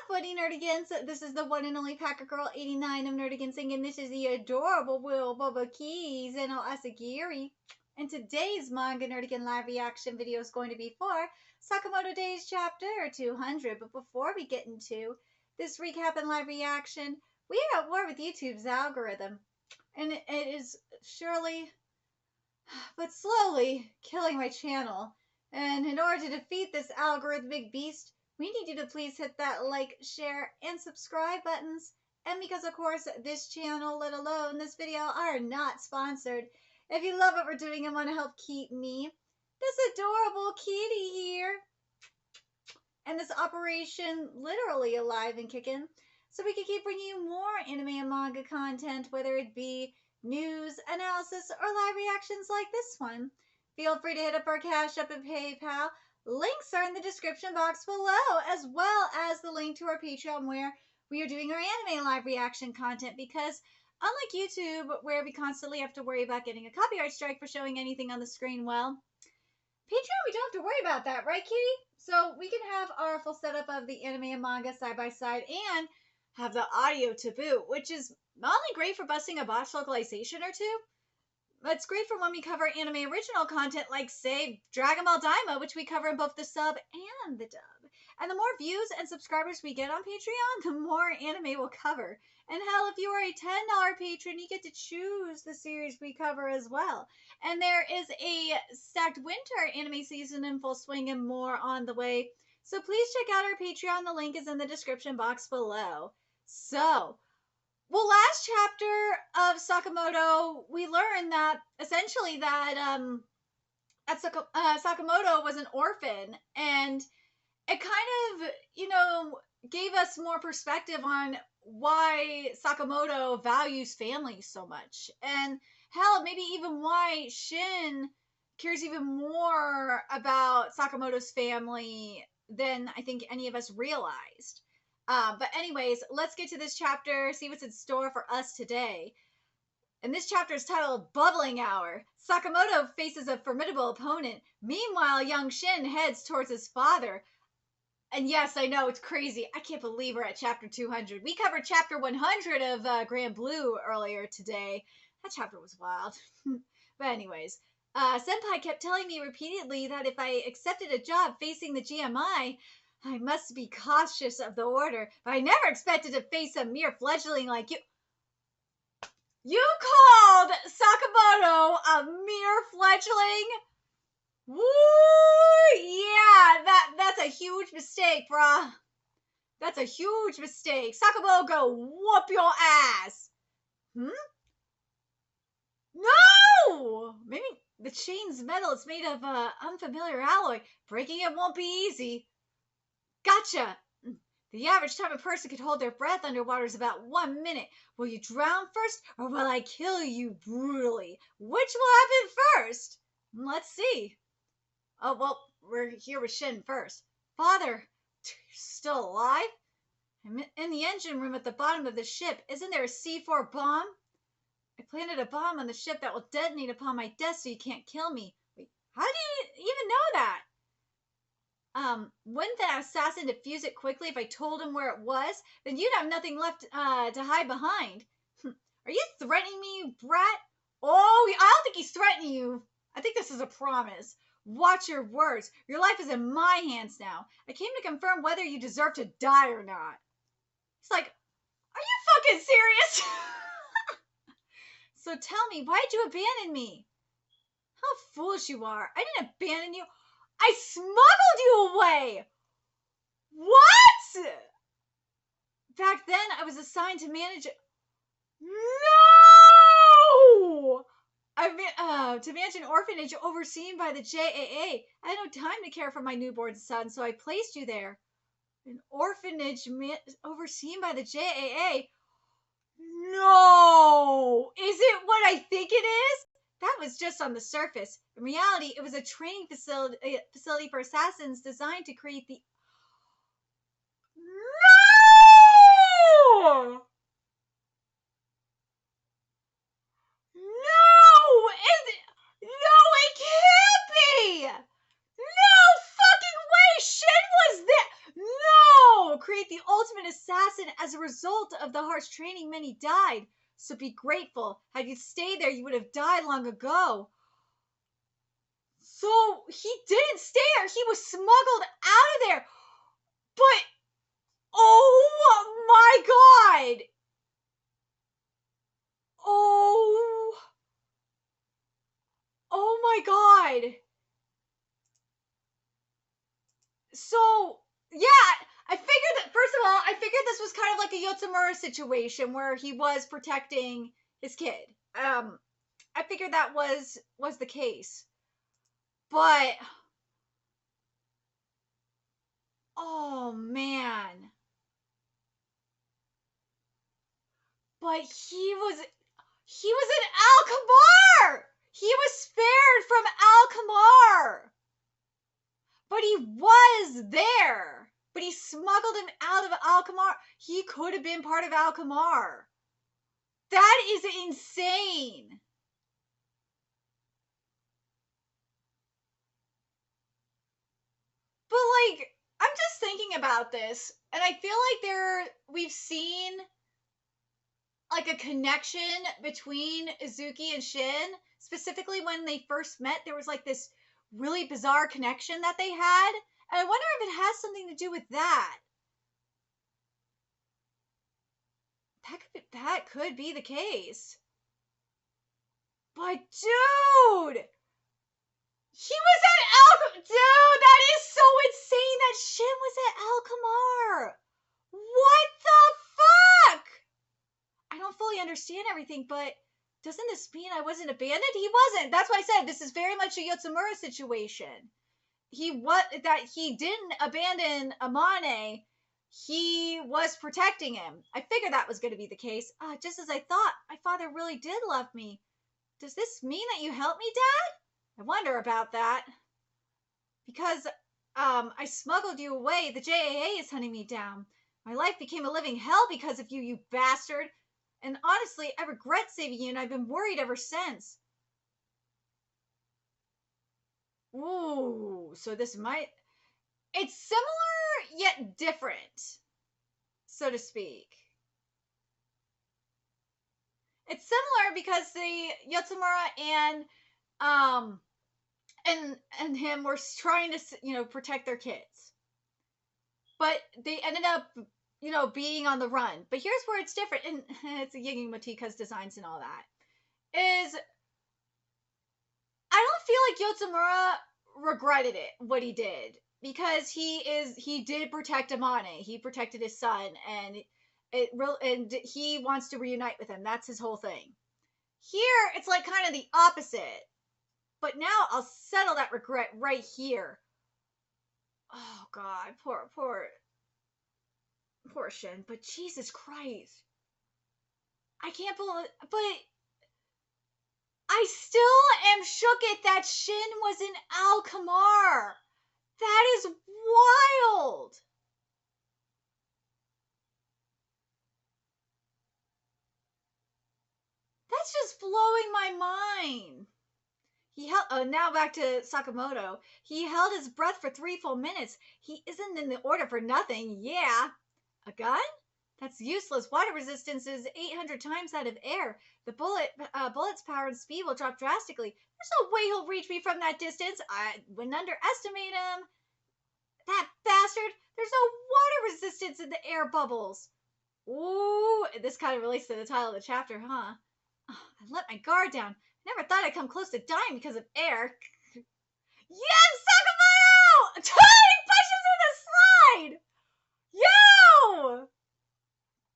Footy Nerdigans. This is the one and only Packer Girl 89 of Nerdigansing, and this is the adorable Will Bubba Keys and Asagiri. And today's Manga Nerdigan live reaction video is going to be for Sakamoto Days Chapter 200. But before we get into this recap and live reaction, we are at war with YouTube's algorithm. And it is surely, but slowly, killing my channel. And in order to defeat this algorithmic beast, we need you to please hit that like, share, and subscribe buttons. And because, of course, this channel, let alone this video, are not sponsored. If you love what we're doing and want to help keep me, this adorable kitty here, and this operation literally alive and kicking, so we can keep bringing you more anime and manga content, whether it be news, analysis, or live reactions like this one. Feel free to hit up our Cash App and PayPal. Links are in the description box below, as well as the link to our Patreon where we are doing our anime live reaction content, because unlike YouTube, where we constantly have to worry about getting a copyright strike for showing anything on the screen, well, Patreon, we don't have to worry about that, right, kitty? So we can have our full setup of the anime and manga side by side and have the audio to boot, which is not only great for busting a botched localization or two, but it's great for when we cover anime original content like, say, Dragon Ball Daima, which we cover in both the sub and the dub. And the more views and subscribers we get on Patreon, the more anime we'll cover. And hell, if you are a $10 patron, you get to choose the series we cover as well. And there is a stacked winter anime season in full swing and more on the way. So please check out our Patreon. The link is in the description box below. So, well, last chapter of Sakamoto, we learned that essentially that Sakamoto was an orphan, and it kind of, gave us more perspective on why Sakamoto values family so much, and hell, maybe even why Shin cares even more about Sakamoto's family than I think any of us realized. But anyways, let's get to this chapter, see what's in store for us today. And this chapter is titled Bubbling Hour. Sakamoto faces a formidable opponent. Meanwhile, young Shin heads towards his father. And yes, I know, it's crazy. I can't believe we're at chapter 200. We covered chapter 100 of Grand Blue earlier today. That chapter was wild. But anyways, Senpai kept telling me repeatedly that if I accepted a job facing the GMI, I must be cautious of the order, but I never expected to face a mere fledgling like you. You called Sakamoto a mere fledgling? Woo! Yeah, that's a huge mistake, bruh. That's a huge mistake. Sakamoto, go whoop your ass. No! Maybe the chain's metal. It's made of unfamiliar alloy. Breaking it won't be easy. Gotcha! The average time a person could hold their breath underwater is about 1 minute. Will you drown first, or will I kill you brutally? Which will happen first? Let's see. Oh, well, we're here with Shin first. Father, you're still alive? I'm in the engine room at the bottom of the ship. Isn't there a C4 bomb? I planted a bomb on the ship that will detonate upon my desk so you can't kill me. Wait, how do you even know that? Wouldn't the assassin defuse it quickly if I told him where it was? Then you'd have nothing left to hide behind. Are you threatening me, you brat? Oh, I don't think he's threatening you. I think this is a promise. Watch your words. Your life is in my hands now. I came to confirm whether you deserve to die or not. He's like, are you fucking serious? So tell me, why'd you abandon me? How foolish you are. I didn't abandon you. I smuggled you away! What? Back then, I was assigned to manage... No! To manage an orphanage overseen by the JAA. I had no time to care for my newborn son, so I placed you there. An orphanage overseen by the JAA? No! Is it what I think it is? That was just on the surface. In reality, it was a training facility for assassins designed to create the... No! No! No, it can't be! No fucking way! Shin was there! No! create the ultimate assassin. As a result of the harsh training, many died. So be grateful. Had you stayed there, you would have died long ago. So he didn't stay there. He was smuggled out of there. But, oh my god. Oh my god. So, yeah, I figured that, first of all, I figured this was kind of like a Yotsumura situation where he was protecting his kid. I figured that was the case. But, oh man. But he was in AL-KAMAR! He was spared from AL-KAMAR! But he was there! But he smuggled him out of AL-KAMAR. He could have been part of AL-KAMAR. That is insane! But, like, I'm just thinking about this, and I feel like we've seen like a connection between Izuki and Shin. Specifically when they first met, there was like this really bizarre connection that they had. And I wonder if it has something to do with that. That could be the case. But dude! He was at Dude, that is so insane that Shin was at AL-KAMAR! What the fuck? I don't fully understand everything, but doesn't this mean I wasn't abandoned? He wasn't. That's why I said this is very much a Yotsumura situation. He didn't abandon Amane. He was protecting him. I figured that was going to be the case. Just as I thought, my father really did love me. Does this mean that you helped me, Dad? I wonder about that. Because I smuggled you away. The JAA is hunting me down. My life became a living hell because of you, you bastard. And honestly, I regret saving you, and I've been worried ever since. Ooh, so this might... It's similar, yet different, so to speak. It's similar because the Yotsumura and him were trying to, protect their kids. But they ended up, being on the run. But here's where it's different, and it's Yigi Motika's designs and all that, is I don't feel like Yotsumura regretted what he did. Because he did protect Amane. He protected his son, and he wants to reunite with him. That's his whole thing. Here, it's like kind of the opposite. But now I'll settle that regret right here. Oh God, poor Shin. But Jesus Christ, I can't believe. But I still am shook at that Shin was in AL-KAMAR. That is wild. That's just blowing my mind. Now back to Sakamoto. He held his breath for 3 full minutes. He isn't in the order for nothing. Yeah. A gun? That's useless. Water resistance is 800 times that of air. The bullet's power and speed will drop drastically. There's no way he'll reach me from that distance. I wouldn't underestimate him. That bastard! There's no water resistance in the air bubbles. Ooh, this kind of relates to the title of the chapter, huh? Oh, I let my guard down. I never thought I'd come close to dying because of air. Yes, Sakamoto! Tony pushes in the slide! Yo!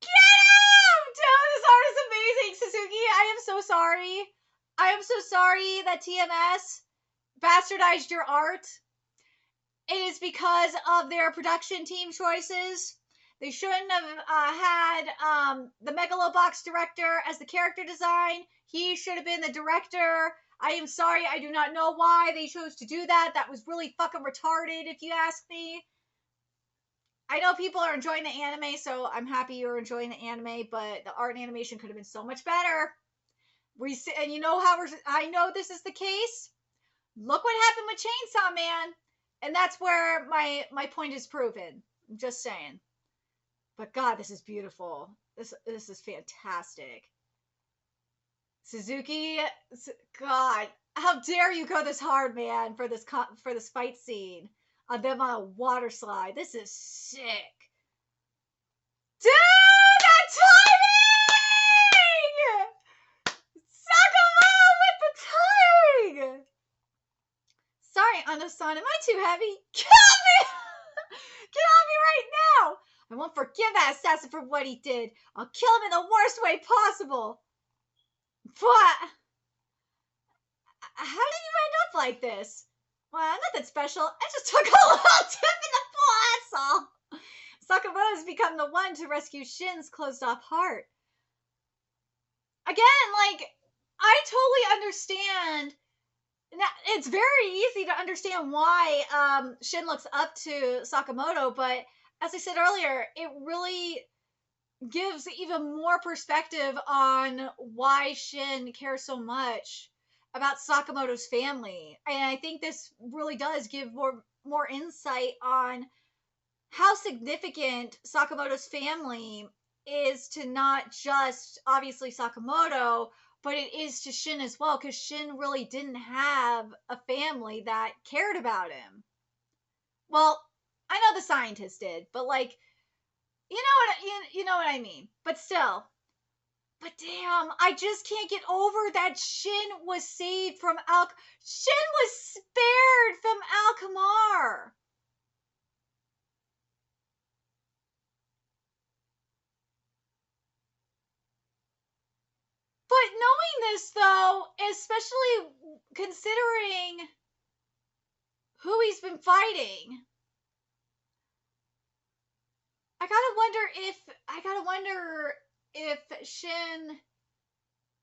Get him! Dude, this art is amazing. Suzuki, I am so sorry. I am so sorry that TMS bastardized your art. It is because of their production team choices. They shouldn't have had the Megalobox director as the character design. He should have been the director. I am sorry. I do not know why they chose to do that. That was really fucking retarded, if you ask me. I know people are enjoying the anime, so I'm happy you're enjoying the anime, but the art and animation could have been so much better. And you know how I know this is the case? Look what happened with Chainsaw Man. And that's where my point is proven. I'm just saying. But God, this is beautiful. This is fantastic. Suzuki, God, how dare you go this hard, man, for this fight scene on them on a water slide. This is sick. Dude, that timing! Sakamoto with the timing! Sorry, Ando-san, am I too heavy? Get off me! Get off me right now! I won't forgive that assassin for what he did. I'll kill him in the worst way possible. But how did you end up like this? Well, nothing special. I just took a little dip in the pool, that's all. Sakamoto has become the one to rescue Shin's closed-off heart. Again, like, I totally understand. Now, it's very easy to understand why Shin looks up to Sakamoto, but as I said earlier, it really gives even more perspective on why Shin cares so much about Sakamoto's family. And I think this really does give more insight on how significant Sakamoto's family is to not just, obviously, Sakamoto, but it is to Shin as well, because Shin really didn't have a family that cared about him. Well, I know the scientist did, but like, you know what I mean. But still, but damn, I just can't get over that Shin was saved from Shin was spared from AL-KAMAR. But knowing this, though, especially considering who he's been fighting, I gotta wonder if Shin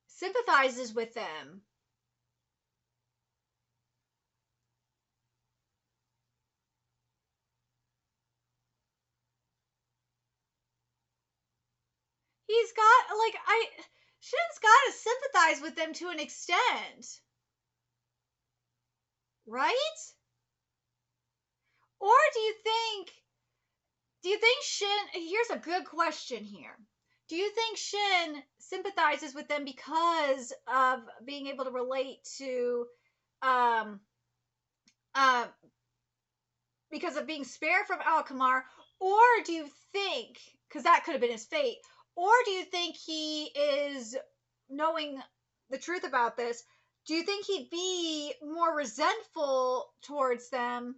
sympathizes with them. Shin's gotta sympathize with them to an extent. Right? Or do you think Shin, here's a good question here. Do you think Shin sympathizes with them because of being able to relate to, because of being spared from AL-KAMAR, or do you think, because that could have been his fate, or do you think he is, knowing the truth about this, do you think he'd be more resentful towards them,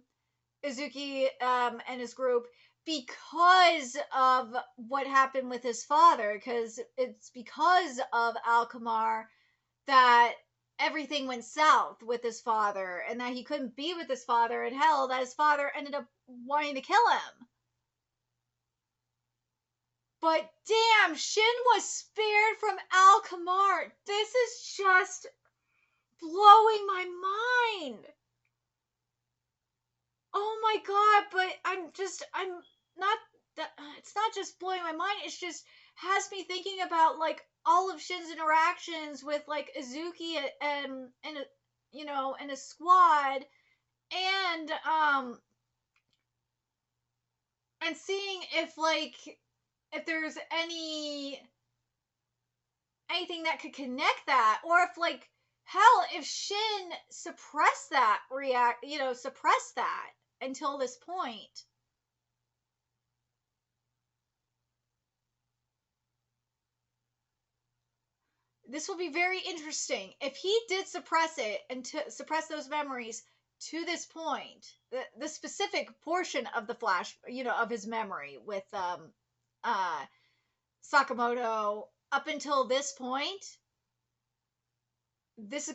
Izuki and his group, because of what happened with his father? Because it's because of AL-KAMAR that everything went south with his father, and that he couldn't be with his father, and hell, that his father ended up wanting to kill him. But damn, Shin was spared from AL-KAMAR. This is just blowing my mind. Oh my god, but it's not just blowing my mind, it's just has me thinking about like all of Shin's interactions with like Izuki and you know, and his squad, and seeing if there's anything that could connect that, or if like hell, if Shin suppressed that until this point. This will be very interesting. If he did suppress it and to suppress those memories to this point, the specific portion of the flash, you know, of his memory with Sakamoto up until this point, this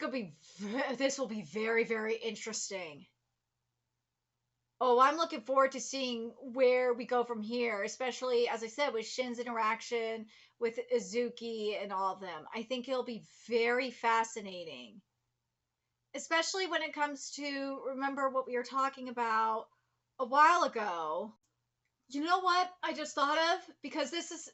will be very, very interesting. Oh, I'm looking forward to seeing where we go from here, especially, as I said, with Shin's interaction with Izuki and all of them. I think it'll be very fascinating. Especially when it comes to, remember what we were talking about a while ago. You know what I just thought of? Because this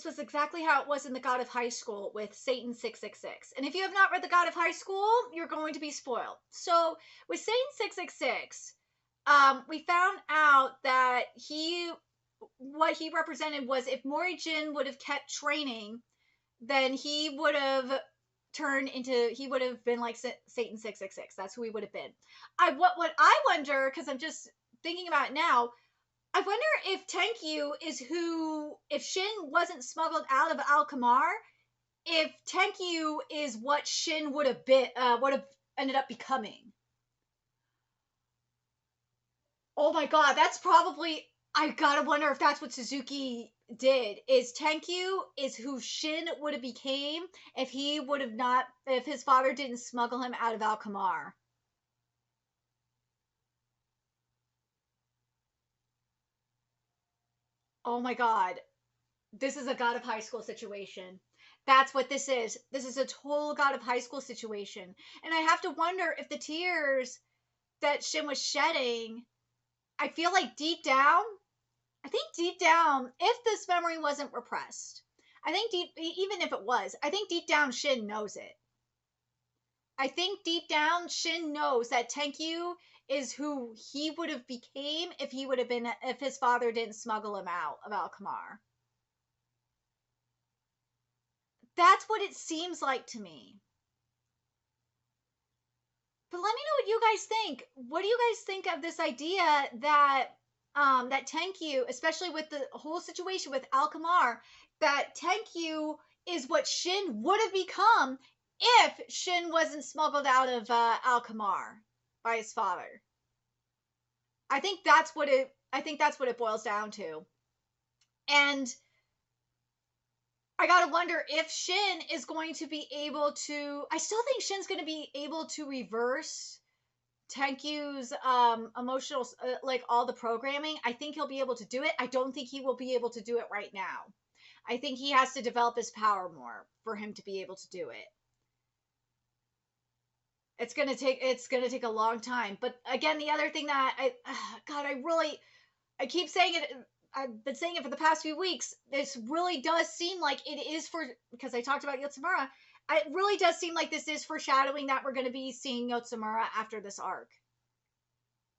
was exactly how it was in The God of High School with Satan 666. And if you have not read The God of High School, you're going to be spoiled. So with Satan 666, we found out that he what he represented was if Mori-jin would have kept training, then he would have he would have been like Satan 666. That's who he would have been. What I wonder, because I'm just thinking about it now, I wonder if Tenkyu is who, if Shin wasn't smuggled out of AL-KAMAR, if Tenkyu is what Shin would have been, would have ended up becoming. Oh my god, that's probably, I gotta wonder if that's what Suzuki did. Is Tenkyu is who Shin would have became if he would have not, if his father didn't smuggle him out of AL-KAMAR. Oh my god. This is a God of High School situation. That's what this is. This is a total God of High School situation. And I have to wonder if the tears that Shin was shedding, I feel like deep down, I think deep down, if this memory wasn't repressed, I think even if it was, I think deep down Shin knows it. I think deep down Shin knows that Tenkyu is who he would have became if he would have been, if his father didn't smuggle him out of AL-KAMAR. That's what it seems like to me. But let me know what you guys think. What do you guys think of this idea that that Tenkyu, especially with the whole situation with AL-KAMAR, that Tenkyu is what Shin would have become if Shin wasn't smuggled out of AL-KAMAR by his father. I think that's what it boils down to. And I gotta wonder if Shin is going to be able to. I still think Shin's going to be able to reverse Tenkyu's emotional, like all the programming. I think he'll be able to do it. I don't think he will be able to do it right now. I think he has to develop his power more for him to be able to do it. It's gonna take a long time. But again, the other thing that I keep saying it. I've been saying it for the past few weeks. This really does seem like it is for, because I talked about Yotsumura. It really does seem like this is foreshadowing that we're going to be seeing Yotsumura after this arc.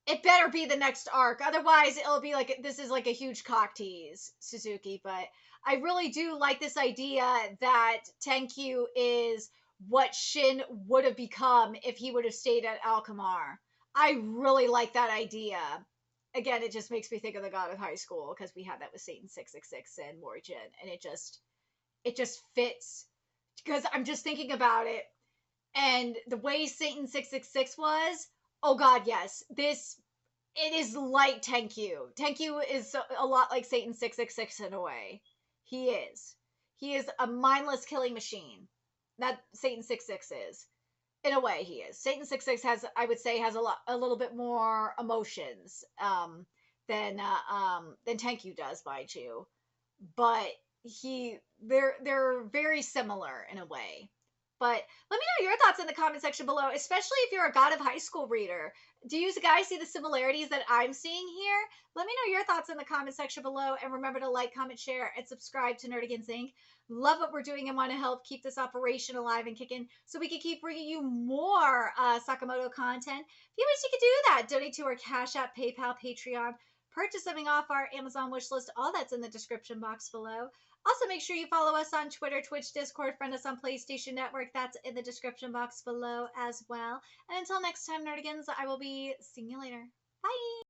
It better be the next arc. Otherwise, it'll be like, this is like a huge cock tease, Suzuki. But I really do like this idea that Tenkyu is what Shin would have become if he would have stayed at AL-KAMAR. I really like that idea. Again, it just makes me think of the God of High School, because we had that with Satan 666 and Mori-jin, and it just fits, because I'm just thinking about it, and the way Satan 666 was, oh god, yes, it is like Tenkyu. Tenkyu is a lot like Satan 666 in a way. He is a mindless killing machine. That Satan 66 is. In a way, he is. Satan 66 has, I would say, has a little bit more emotions than Tenkyu does, mind you. But they're very similar in a way. But let me know your thoughts in the comment section below, especially if you're a God of High School reader. Do you guys see the similarities that I'm seeing here? Let me know your thoughts in the comment section below, and remember to like, comment, share, and subscribe to Nerdigans Inc. Love what we're doing and want to help keep this operation alive and kicking so we can keep bringing you more Sakamoto content. If you wish you could do that, donate to our Cash App, PayPal, Patreon, purchase something off our Amazon wish list. All that's in the description box below. Also, make sure you follow us on Twitter, Twitch, Discord, friend us on PlayStation Network. That's in the description box below as well. And until next time, Nerdigans, I will be seeing you later. Bye!